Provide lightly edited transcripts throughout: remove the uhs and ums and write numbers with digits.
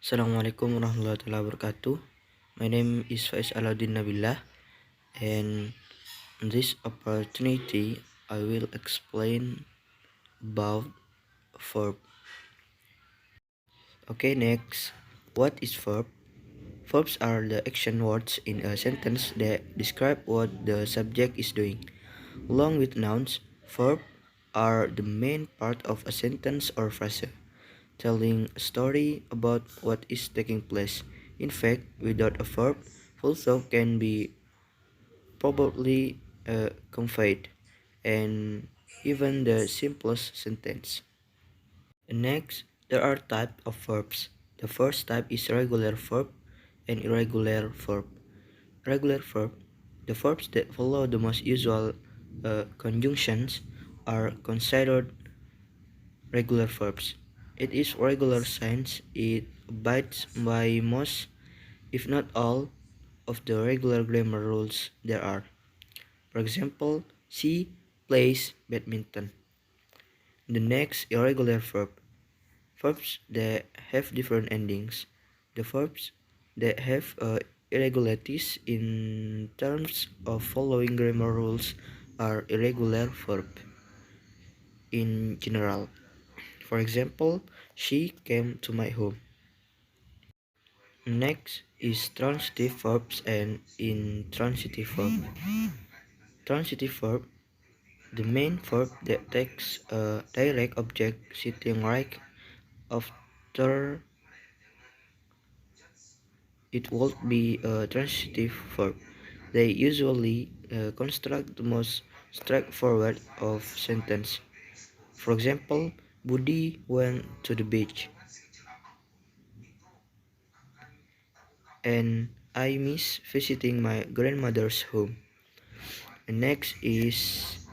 Assalamualaikum warahmatullahi wabarakatuh. My name is Alaudin, and in this opportunity, I will explain about verb. Okay, next, what is verb? Verbs are the action words in a sentence that describe what the subject is doing. Along with nouns, verbs are the main part of a sentence or phrase, telling a story about what is taking place. In fact, without a verb, full stop can be probably conveyed, and even the simplest sentence. Next, there are types of verbs. The first type is regular verb and irregular verb. Regular verb, the verbs that follow the most usual conjunctions are considered regular verbs. It is regular since it abides by most, if not all, of the regular grammar rules there are. For example, she plays badminton. The next irregular verb. Verbs that have different endings. The verbs that have irregularities in terms of following grammar rules are irregular verb in general. For example, she came to my home. Next is transitive verbs and intransitive verb. Transitive verb, the main verb that takes a direct object sitting right after it would be a transitive verb. They usually construct the most straightforward of sentence. For example, Budi went to the beach, and I miss visiting my grandmother's home. And next is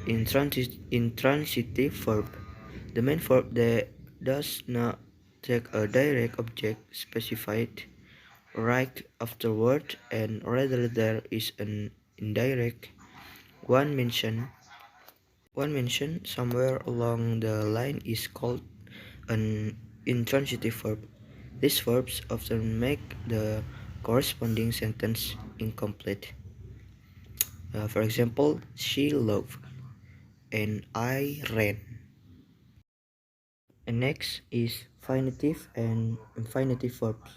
intransitive verb, the main verb that does not take a direct object specified right afterward, and rather there is an indirect one mentioned somewhere along the line is called an intransitive verb. These verbs often make the corresponding sentence incomplete. For example, she loved and I ran. And next is finitive and infinitive verbs.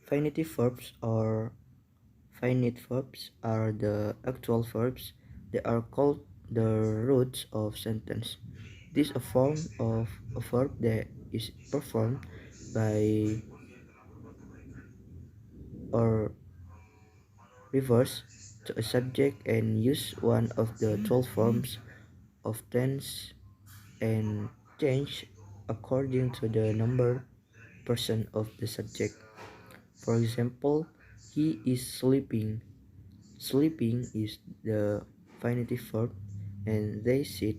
Finitive verbs or finite verbs are the actual verbs that are called the roots of sentence. This is a form of a verb that is performed by or refers to a subject and use one of the 12 forms of tense and change according to the number person of the subject. For example, he is sleeping. Sleeping is the infinitive verb, and they sit.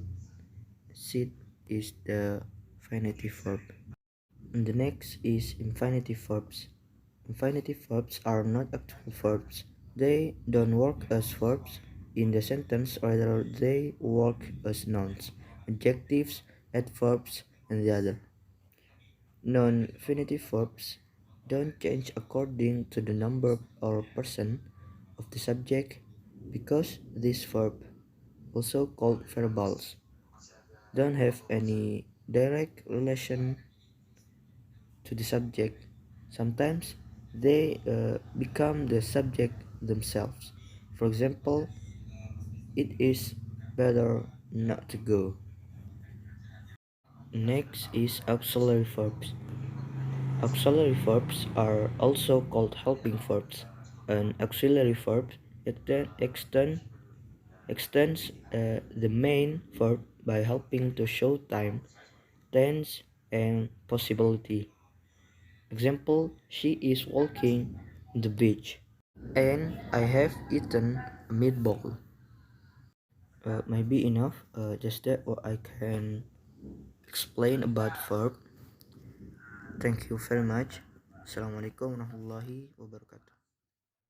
Sit is the infinitive verb. And the next is infinitive verbs. Infinitive verbs are not actual verbs. They don't work as verbs in the sentence, rather they work as nouns, adjectives, adverbs, and the other. Non-infinitive verbs don't change according to the number or person of the subject because this verb, also called verbals, don't have any direct relation to the subject. Sometimes they become the subject themselves. For example, it is better not to go. Next is auxiliary verbs. Auxiliary verbs are also called helping verbs. An auxiliary verb extends the main verb by helping to show time, tense, and possibility. Example, she is walking on the beach, and I have eaten a meatball. Maybe enough. Just that what I can explain about verb. Thank you very much. Assalamualaikum warahmatullahi wabarakatuh.